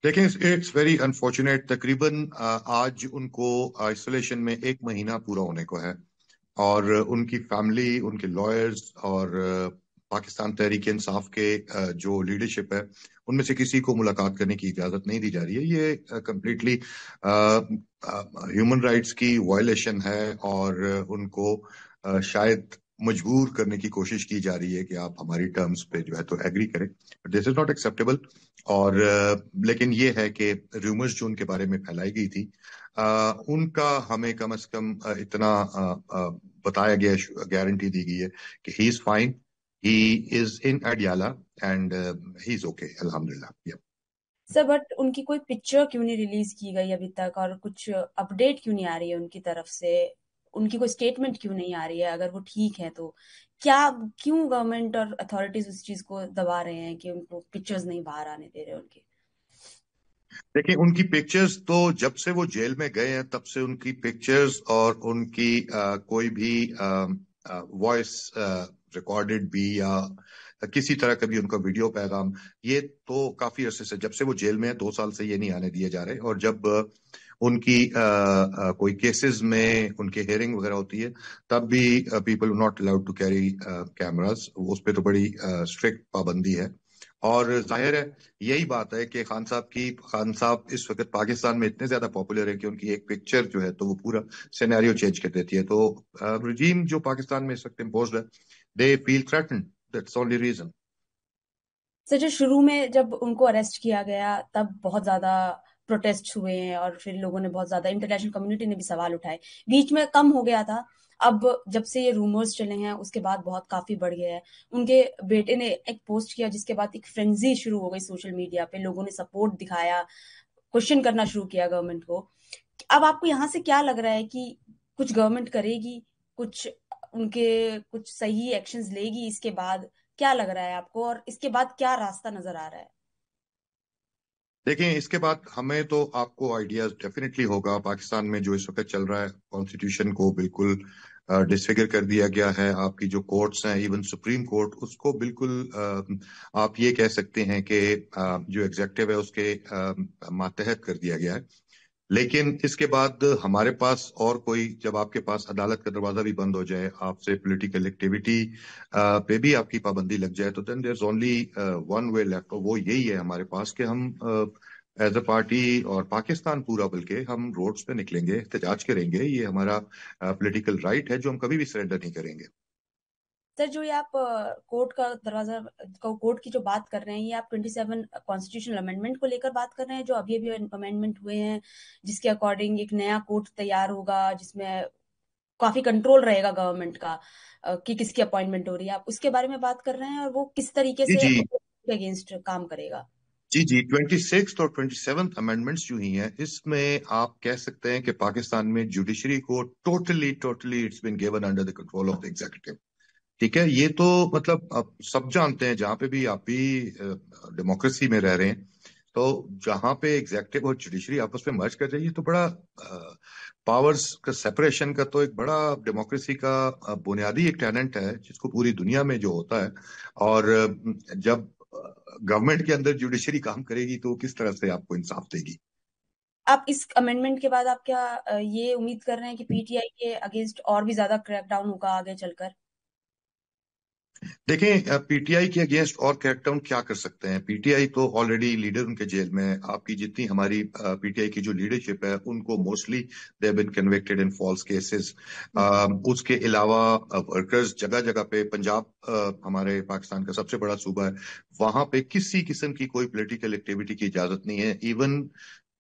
लेकिन it's very unfortunate, तकरीबन आज उनको आइसोलेशन में 1 महीना पूरा होने को है। और उनकी फैमिली, उनके लॉयर्स और पाकिस्तान तहरीक इंसाफ के जो लीडरशिप है, उनमें से किसी को मुलाकात करने की इजाजत नहीं दी जा रही है। ये कंप्लीटली ह्यूमन राइट्स की वायलेशन है और उनको शायद मजबूर करने की कोशिश की जा रही है कि आप हमारी टर्म्स पे जो है तो एग्री करें। This is not acceptable. और लेकिन ये है कि रूमर्स जो उनके बारे में फैलाई गई थी, उनका हमें कम से कम इतना बताया गया, गारंटी दी गई है कि he is fine, he is in Adiala and he is okay, अल्हम्दुलिल्लाह। सर बट उनकी कोई पिक्चर क्यों नहीं रिलीज की गई अभी तक, और कुछ अपडेट क्यों नहीं आ रही है उनकी तरफ से? उनकी कोई स्टेटमेंट क्यों नहीं आ रही है? अगर वो ठीक है तो क्या, क्यों गवर्नमेंट और अथॉरिटीज उस चीज को दबा रहे हैं कि उनको पिक्चर्स नहीं बाहर आने दे रहे उनके? देखिए, उनकी पिक्चर्स तो जब से वो जेल में गए हैं तब से उनकी पिक्चर्स और उनकी कोई भी वॉइस रिकॉर्डेड भी या किसी तरह का भी उनका वीडियो पैगाम, ये तो काफी अरसे से, जब से वो जेल में है 2 साल से, ये नहीं आने दिए जा रहे। और जब उनकी कोई केसेस में उनकी हेयरिंग वगैरह होती है, तब भी people not allowed to carry cameras. उस पर तो बड़ी स्ट्रिक्ट पाबंदी है। और जाहिर है, यही बात है कि खान साहब इस वक्त पाकिस्तान में इतने ज्यादा पॉपुलर है कि उनकी एक पिक्चर जो है तो वो पूरा सिनेरियो चेंज कर देती है। तो रजीम जो पाकिस्तान में इस वक्त इम्पोज्ड है, they feel threatened, that's only reason. Sir जो शुरू में जब उनको अरेस्ट किया गया तब बहुत ज्यादा प्रोटेस्ट हुए हैं, और फिर लोगों ने बहुत ज्यादा, इंटरनेशनल कम्युनिटी ने भी सवाल उठाए। बीच में कम हो गया था, अब जब से ये रूमर्स चले हैं उसके बाद बहुत काफी बढ़ गया है। उनके बेटे ने एक पोस्ट किया जिसके बाद एक फ्रेंजी शुरू हो गई सोशल मीडिया पे, लोगों ने सपोर्ट दिखाया, क्वेश्चन करना शुरू किया गवर्नमेंट को। अब आपको यहाँ से क्या लग रहा है कि कुछ गवर्नमेंट करेगी, कुछ उनके कुछ सही एक्शंस लेगी इसके बाद? क्या लग रहा है आपको, और इसके बाद क्या रास्ता नजर आ रहा है? देखें, इसके बाद हमें तो, आपको आइडिया डेफिनेटली होगा, पाकिस्तान में जो इस वक्त चल रहा है, कॉन्स्टिट्यूशन को बिल्कुल डिसफिगर कर दिया गया है। आपकी जो कोर्ट्स हैं, इवन सुप्रीम कोर्ट, उसको बिल्कुल आप ये कह सकते हैं कि जो एग्जेक्टिव है उसके मातहत कर दिया गया है। लेकिन इसके बाद हमारे पास और कोई, जब आपके पास अदालत का दरवाजा भी बंद हो जाए, आपसे पॉलिटिकल एक्टिविटी पे भी आपकी पाबंदी लग जाए, तो then there is only one way left. और वो यही है हमारे पास कि हम एज अ पार्टी और पाकिस्तान पूरा, बल्कि हम रोड्स पे निकलेंगे, एहतजाज करेंगे। ये हमारा पॉलिटिकल राइट है जो हम कभी भी सरेंडर नहीं करेंगे। सर जो ये आप कोर्ट का दरवाजा, कोर्ट की जो बात कर रहे हैं, ये आप 27 कॉन्स्टिट्यूशनल अमेंडमेंट को लेकर बात कर रहे हैं जो अभी अभी अमेंडमेंट हुए हैं, जिसके अकॉर्डिंग एक नया कोर्ट तैयार होगा जिसमें काफी कंट्रोल रहेगा गवर्नमेंट का कि किसकी अपॉइंटमेंट हो रही है? आप उसके बारे में बात कर रहे हैं, और वो किस तरीके जी से जी। अगेंस्ट काम करेगा? जी जी, 26 और 27 अमेंडमेंट्स जो हुई हैं, इसमें आप कह सकते हैं कि पाकिस्तान में जुडिशरी को totally totally it's been given under the control of the executive. ठीक है, ये तो मतलब अब सब जानते हैं, जहां पे भी आप भी डेमोक्रेसी में रह रहे हैं, तो जहां पे एग्जीक्यूटिव और जुडिशरी आपस में मर्ज कर रही है, तो बड़ा पावर्स का सेपरेशन का तो एक बड़ा डेमोक्रेसी का बुनियादी एक टेनेंट है, जिसको पूरी दुनिया में जो होता है। और जब गवर्नमेंट के अंदर जुडिशरी काम करेगी तो किस तरह से आपको इंसाफ देगी? आप इस अमेंडमेंट के बाद आप क्या ये उम्मीद कर रहे हैं कि पीटीआई के अगेंस्ट और भी ज्यादा क्रैकडाउन होगा आगे चलकर? देखें, पीटीआई के अगेंस्ट और क्रैकडाउन क्या कर सकते हैं? पीटीआई तो ऑलरेडी लीडर उनके जेल में है। आपकी जितनी हमारी पीटीआई की जो लीडरशिप है, उनको mostly they have been convicted in false cases. उसके अलावा वर्कर्स जगह जगह पे, पंजाब हमारे पाकिस्तान का सबसे बड़ा सूबा है, वहां पे किसी किस्म की कोई पॉलिटिकल एक्टिविटी की इजाजत नहीं है। इवन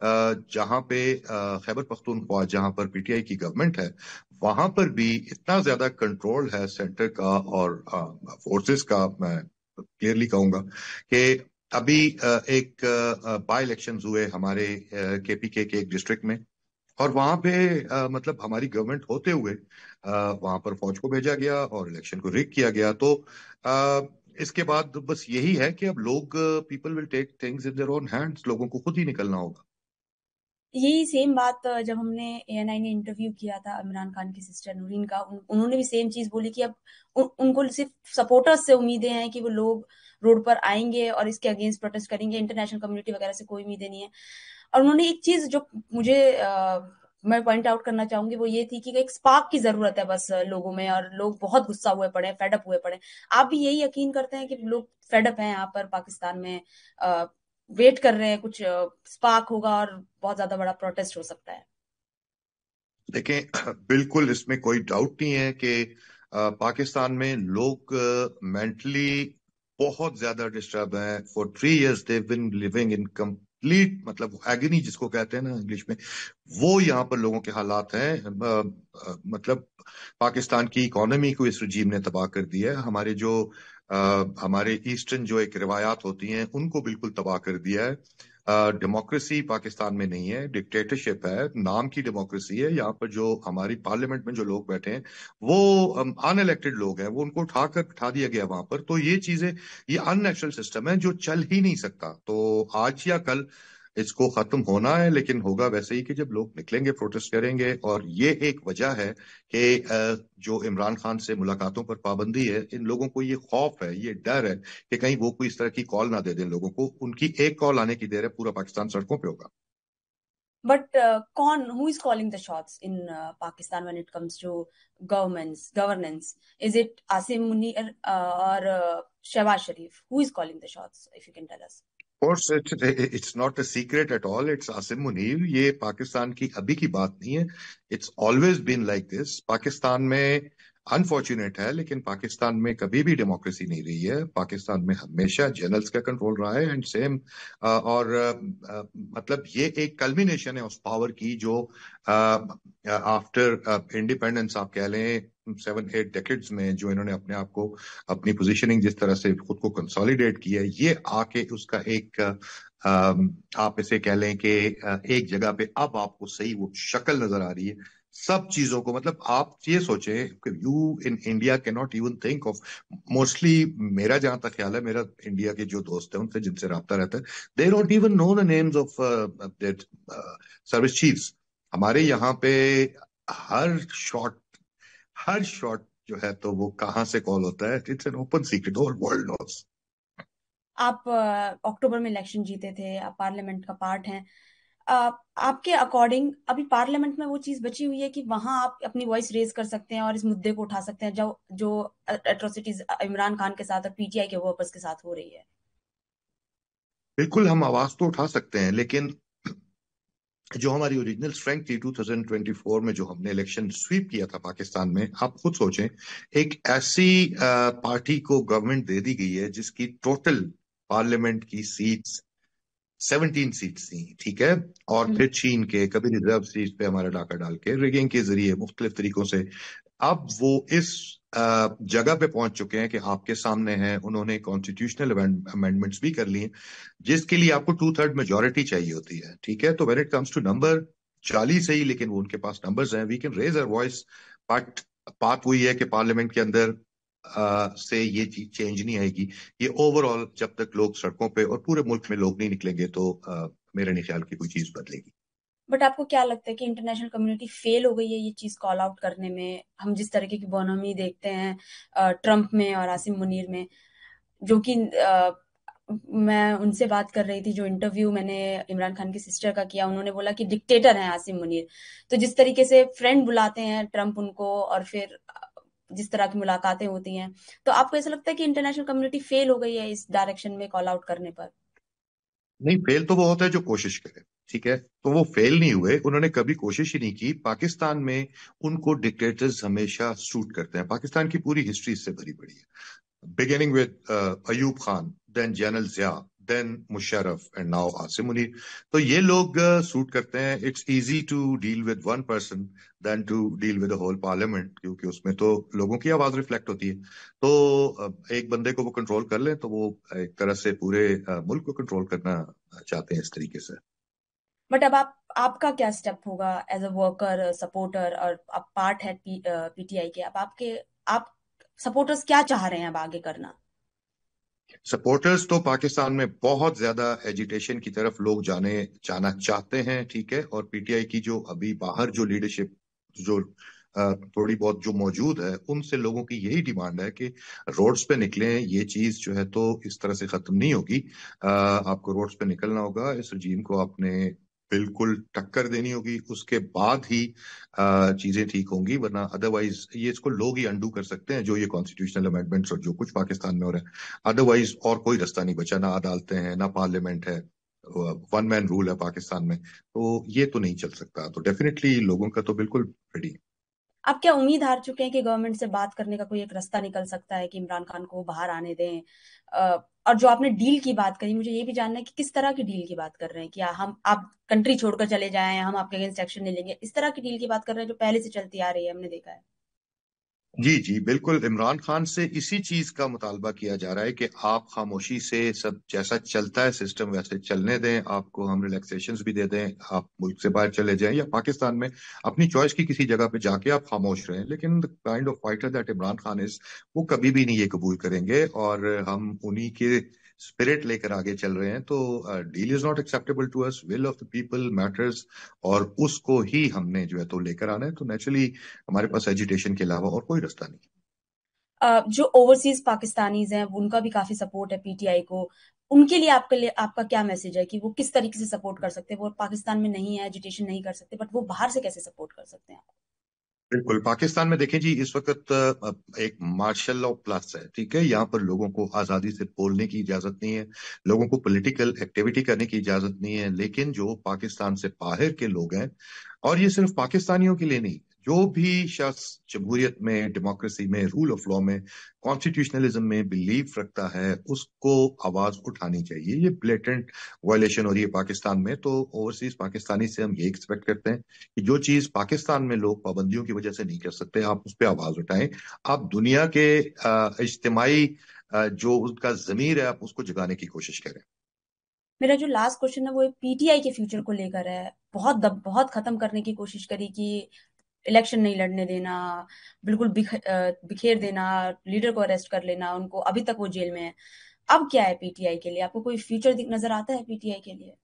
जहां पे खैबर पख्तूनख्वा, जहां पर पीटीआई की गवर्नमेंट है, वहां पर भी इतना ज्यादा कंट्रोल है सेंटर का और फोर्सेस का, मैं क्लियरली कहूंगा कि अभी एक बाई इलेक्शन हुए हमारे केपीके के एक डिस्ट्रिक्ट में, और वहां पे मतलब हमारी गवर्नमेंट होते हुए वहां पर फौज को भेजा गया और इलेक्शन को रिग किया गया। तो अ, इसके बाद बस यही है कि अब लोग, people will take things in their own hands, लोगों को खुद ही निकलना होगा। यही सेम बात जब हमने एएनआई ने इंटरव्यू किया था इमरान खान की सिस्टर नूरीन का, उन्होंने भी सेम चीज बोली कि अब उनको सिर्फ सपोर्टर्स से उम्मीदें हैं कि वो लोग रोड पर आएंगे और इसके अगेंस्ट प्रोटेस्ट करेंगे। इंटरनेशनल कम्युनिटी वगैरह से कोई उम्मीदें नहीं है। और उन्होंने एक चीज जो मुझे मैं पॉइंट आउट करना चाहूंगी वो ये थी कि एक स्पार्क की जरूरत है बस लोगों में, और लोग बहुत गुस्सा हुए पड़े हैं, फेडअप हुए पड़े हैं। आप भी यही यकीन करते हैं कि लोग फेडअप हैं यहाँ पर पाकिस्तान में, वेट कर रहे हैं कुछ स्पार्क होगा और बहुत ज्यादा बड़ा प्रोटेस्ट हो सकता है? देखें, बिल्कुल इसमें कोई डाउट नहीं है कि पाकिस्तान में लोग मेंटली बहुत ज्यादा डिस्टर्ब हैं। For 3 years they've been living in complete, मतलब एगनी जिसको कहते हैं ना इंग्लिश में, वो यहाँ पर लोगों के हालात हैं। मतलब पाकिस्तान की इकोनॉमी को इस रजीम ने तबाह कर दिया है। हमारे ईस्टर्न जो एक रिवायात होती हैं उनको बिल्कुल तबाह कर दिया है। डेमोक्रेसी पाकिस्तान में नहीं है, डिक्टेटरशिप है। नाम की डेमोक्रेसी है। यहाँ पर जो हमारी पार्लियामेंट में जो लोग बैठे हैं वो अनइलेक्टेड लोग हैं, वो उनको उठाकर बिठा दिया गया वहां पर। तो ये चीजें, ये अननेचुरल सिस्टम है जो चल ही नहीं सकता। तो आज या कल इसको खत्म होना है, लेकिन होगा वैसे ही कि जब लोग निकलेंगे, प्रोटेस्ट करेंगे। और ये एक वजह है कि जो इमरान खान से मुलाकातों पर पाबंदी है, इन लोगों को ये खौफ है, ये डर है कि कहीं वो कोई इस तरह की कॉल ना दे दें लोगों को। उनकी एक कॉल आने की देर है, पूरा पाकिस्तान सड़कों पे होगा। बट कौन, who is calling the shots in Pakistan when it comes to governance? Is it Asim Munir और Shahbaz Sharif? Who is calling the shots, if you can tell us? Course it's not a secret at all, it's Asim Munir. ये पाकिस्तान की अभी की बात नहीं है, it's always been like this. Pakistan में unfortunate है, लेकिन पाकिस्तान में कभी भी डेमोक्रेसी नहीं रही है। पाकिस्तान में हमेशा जनरल्स का कंट्रोल रहा है, एंड सेम। और मतलब ये एक कल्मिनेशन है उस पावर की जो आफ्टर इंडिपेंडेंस आप कह लें 7-8 डेकेड्स में, जो इन्होंने अपने आप को, अपनी पोजीशनिंग जिस तरह से खुद को कंसोलिडेट किया है, ये आके उसका एक आप इसे कह लें कि एक जगह पे अब आपको सही वो शक्ल नजर आ रही है सब चीजों को। मतलब आप ये सोचें कि you in India can not even think of, mostly मेरा जहां तक ख्याल है, मेरा इंडिया के जो दोस्त हैं उनसे जिनसे रब्ता रहता है, they don't even know the names of service chiefs. हमारे यहाँ पे हर शॉट हर शॉट जो है तो वो कहाँ से कॉल होता है, it's an open secret, whole world knows. आप अक्टूबर में इलेक्शन जीते थे, आप पार्लियामेंट का पार्ट हैं। आपके अकॉर्डिंग अभी पार्लियामेंट में वो चीज बची हुई है कि वहां आप अपनी वॉइस रेज कर सकते हैं और इस मुद्दे को उठा सकते हैं जो जो एट्रोसिटीज इमरान खान के साथ और पीटीआई के वर्कर्स के साथ हो रही है? बिल्कुल, हम आवाज तो उठा सकते हैं, लेकिन जो हमारी ओरिजिनल स्ट्रेंथ थी 2024 में, जो हमने इलेक्शन स्वीप किया था पाकिस्तान में, आप खुद सोचें, एक ऐसी पार्टी को गवर्नमेंट दे दी गई है जिसकी टोटल पार्लियामेंट की सीट्स 17 सीट्स थी, ठीक है। और फिर छीन के, कभी रिजर्व सीट पे हमारा डाका डाल के, रिगिंग के जरिए, मुख्तलिफ तरीकों से अब वो इस जगह पे पहुंच चुके हैं कि आपके सामने हैं। उन्होंने कॉन्स्टिट्यूशनल अमेंडमेंट्स भी कर लिए, जिसके लिए आपको 2/3 मेजोरिटी चाहिए होती है, ठीक है। तो when it comes to number 40 ही, लेकिन वो उनके पास नंबर्स हैं, we can raise our voice. But बात वही है कि पार्लियामेंट के अंदर से ये चीज चेंज नहीं आएगी। ये ओवरऑल जब तक लोग सड़कों पे और पूरे मुल्क में लोग नहीं निकलेंगे तो मेरे नहीं ख्याल की कोई चीज बदलेगी। बट आपको क्या लगता है कि इंटरनेशनल कम्युनिटी फेल हो गई है ये चीज कॉल आउट करने में? हम जिस तरीके की बोनोमी देखते हैं ट्रम्प में और आसिम मुनीर में, जो कि मैं उनसे बात कर रही थी, जो इंटरव्यू मैंने इमरान खान की सिस्टर का किया, उन्होंने बोला कि डिक्टेटर हैं आसिम मुनीर। तो जिस तरीके से फ्रेंड बुलाते हैं ट्रम्प उनको, और फिर जिस तरह की मुलाकातें होती हैं, तो आपको ऐसा लगता है कि इंटरनेशनल कम्युनिटी फेल हो गई है इस डायरेक्शन में कॉल आउट करने पर? नहीं, फेल तो वो होता है जो कोशिश करे, ठीक है। तो वो फेल नहीं हुए, उन्होंने कभी कोशिश ही नहीं की। पाकिस्तान में उनको डिक्टेटर्स हमेशा सूट करते हैं, पाकिस्तान की पूरी हिस्ट्री इससे भरी पड़ी है, beginning with Ayub Khan, then General Zia, then Musharraf, and now Asim Munir. तो ये लोग सूट करते हैं। It's easy to deal with one person than to deal with the whole parliament, क्योंकि उसमें तो लोगों की आवाज रिफ्लेक्ट होती है। तो एक बंदे को वो कंट्रोल कर ले तो वो एक तरह से पूरे मुल्क को कंट्रोल करना चाहते हैं इस तरीके से। बट अब आपका क्या स्टेप होगा एज अ वर्कर, सपोर्टर, और आप पार्ट है पीटीआई के? अब आपके आप सपोर्टर्स क्या चाह रहे हैं अब आगे करना? सपोर्टर्स तो पाकिस्तान में बहुत ज्यादा एजिटेशन की तरफ लोग जाना चाहते हैं, ठीक है। और पीटीआई की जो अभी बाहर जो लीडरशिप, जो थोड़ी बहुत जो मौजूद है, उनसे लोगों की यही डिमांड है कि रोड्स पे निकलें। ये चीज जो है तो इस तरह से खत्म नहीं होगी। आपको रोड्स पे निकलना होगा, इस रजीम को आपने बिल्कुल टक्कर देनी होगी, उसके बाद ही चीजें ठीक होंगी, वरना अदरवाइज ये इसको लोग ही अंडू कर सकते हैं, जो ये कॉन्स्टिट्यूशनल अमेंडमेंट्स और जो कुछ पाकिस्तान में हो रहा है। अदरवाइज और कोई रास्ता नहीं बचा, ना अदालतें हैं, ना पार्लियामेंट है, वन मैन रूल है पाकिस्तान में, तो ये तो नहीं चल सकता। तो डेफिनेटली लोगों का तो बिल्कुल रेडी। आप क्या उम्मीद हार चुके हैं कि गवर्नमेंट से बात करने का कोई एक रास्ता निकल सकता है कि इमरान खान को बाहर आने दें? और जो आपने डील की बात करी, मुझे ये भी जानना है कि किस तरह की डील की बात कर रहे हैं? कि हम आप कंट्री छोड़कर चले जाएं, हम आपके अगेंस्ट एक्शन नहीं लेंगे, इस तरह की डील की बात कर रहे हैं जो पहले से चलती आ रही है, हमने देखा है। जी जी बिल्कुल, इमरान खान से इसी चीज का मुतालबा किया जा रहा है कि आप खामोशी से सब जैसा चलता है सिस्टम वैसे चलने दें, आपको हम रिलैक्सेशंस भी दे दें, आप मुल्क से बाहर चले जाएं या पाकिस्तान में अपनी चॉइस की किसी जगह पे जाके आप खामोश रहें। लेकिन the kind of fighter that Imran Khan is, वो कभी भी नहीं ये कबूल करेंगे, और हम उन्हीं के स्पिरिट लेकर आगे चल रहे हैं। तो deal is not acceptable to us, will of the people matters, और उसको ही हमने जो है तो लेकर आना है। तो नेचुरली हमारे पास एजिटेशन के अलावा और कोई रास्ता नहीं। जो ओवरसीज पाकिस्तानीज हैं उनका भी काफी सपोर्ट है पीटीआई को। उनके लिए आपका क्या मैसेज है कि वो किस तरीके से सपोर्ट कर सकते हैं? वो पाकिस्तान में नहीं है, एजुटेशन नहीं कर सकते, बट वो बाहर से कैसे सपोर्ट कर सकते हैं? बिल्कुल, पाकिस्तान में देखें जी, इस वक्त एक मार्शल लॉ प्लस है, ठीक है। यहाँ पर लोगों को आजादी से बोलने की इजाजत नहीं है, लोगों को पॉलिटिकल एक्टिविटी करने की इजाजत नहीं है। लेकिन जो पाकिस्तान से बाहर के लोग हैं, और ये सिर्फ पाकिस्तानियों के लिए नहीं, जो भी शख्स जमहूरियत में, डेमोक्रेसी में, रूल ऑफ लॉ में, कॉन्स्टिट्यूशनलिज्म में बिलीव रखता है, उसको आवाज उठानी चाहिए। ये ब्लेटेंट वायलेशन हो रही है पाकिस्तान में, तो ओवरसीज पाकिस्तानी से हम ये एक्सपेक्ट करते हैं कि जो चीज पाकिस्तान में लोग पाबंदियों की वजह से नहीं कर सकते, आप उस पर आवाज उठाएं। आप दुनिया के इज्तिमाई जो उसका जमीर है, आप उसको जगाने की कोशिश करें। मेरा जो लास्ट क्वेश्चन है वो पीटीआई के फ्यूचर को लेकर है। बहुत खत्म करने की कोशिश करी कि इलेक्शन नहीं लड़ने देना, बिल्कुल बिखेर देना, लीडर को अरेस्ट कर लेना उनको, अभी तक वो जेल में है। अब क्या है पीटीआई के लिए? आपको कोई फ्यूचर नजर आता है पीटीआई के लिए?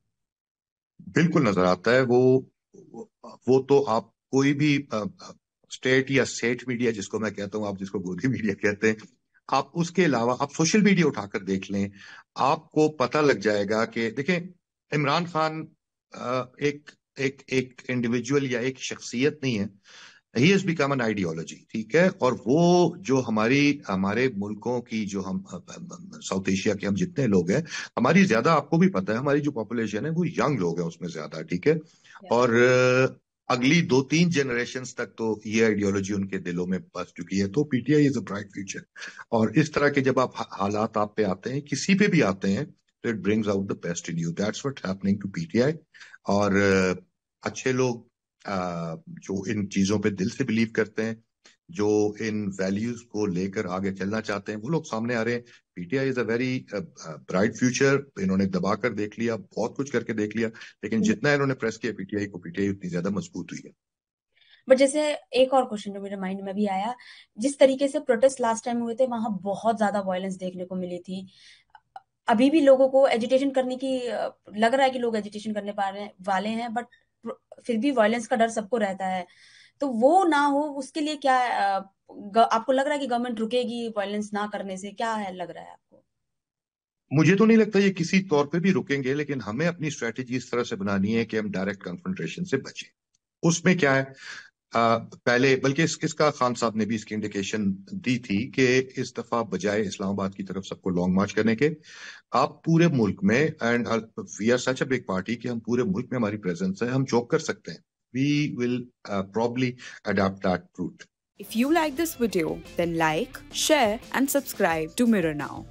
बिल्कुल नजर आता है। वो तो आप कोई भी स्टेट या स्टेट मीडिया जिसको मैं कहता हूं, आप जिसको गोदी मीडिया कहते हैं, आप उसके अलावा आप सोशल मीडिया उठाकर देख लें, आपको पता लग जाएगा कि देखें, इमरान खान एक एक एक इंडिविजुअल या एक शख्सियत नहीं है, he has become an ideology, ठीक है। और वो जो हमारे मुल्कों की जो हम साउथ एशिया के हम जितने लोग हैं, हमारी ज्यादा, आपको भी पता है, हमारी जो पॉपुलेशन है वो यंग लोग हैं उसमें ज्यादा, ठीक है। और अगली 2-3 जनरेशन्स तक तो ये आइडियोलॉजी उनके दिलों में बस चुकी है। तो PTI is a bright future. और इस तरह के जब आप हालात आप पे आते हैं, किसी पे भी आते हैं, तो it brings out the best in you, that's what happening to PTI. और अच्छे लोग जो इन चीजों पे दिल से बिलीव करते हैं, जो इन वैल्यूज को लेकर आगे चलना चाहते हैं, वो लोग सामने आ रहे हैं। PTI is a very bright future. इन्होंने दबा कर देख लिया, बहुत कुछ करके देख लिया, लेकिन जितना इन्होंने प्रेस किया पीटीआई को, पीटीआई उतनी ज्यादा मजबूत हुई है। बट जैसे एक और क्वेश्चन जो मेरे माइंड में भी आया, जिस तरीके से प्रोटेस्ट लास्ट टाइम हुए थे वहां बहुत ज्यादा वायलेंस देखने को मिली थी। अभी भी लोगों को एजिटेशन करने की लग रहा है कि लोग एजिटेशन करने वाले हैं, बट फिर भी वायलेंस का डर सबको रहता है। तो वो ना हो उसके लिए क्या आपको लग रहा है कि गवर्नमेंट रुकेगी वायलेंस ना करने से? क्या है लग रहा है आपको? मुझे तो नहीं लगता ये किसी तौर पे भी रुकेंगे, लेकिन हमें अपनी स्ट्रेटेजी इस तरह से बनानी है कि हम डायरेक्ट कन्फ्रंटेशन से बचें। उसमें क्या है, पहले बल्कि इसका खान साहब ने भी इसकी इंडिकेशन दी थी कि इस दफा बजाय इस्लामाबाद की तरफ सबको लॉन्ग मार्च करने के, आप पूरे मुल्क में, and we are such a big party कि हम पूरे मुल्क में हमारी प्रेजेंस है, हम जो कर सकते हैं, we will probably adapt that route. If you like this video, then like, share and subscribe to Mirror Now.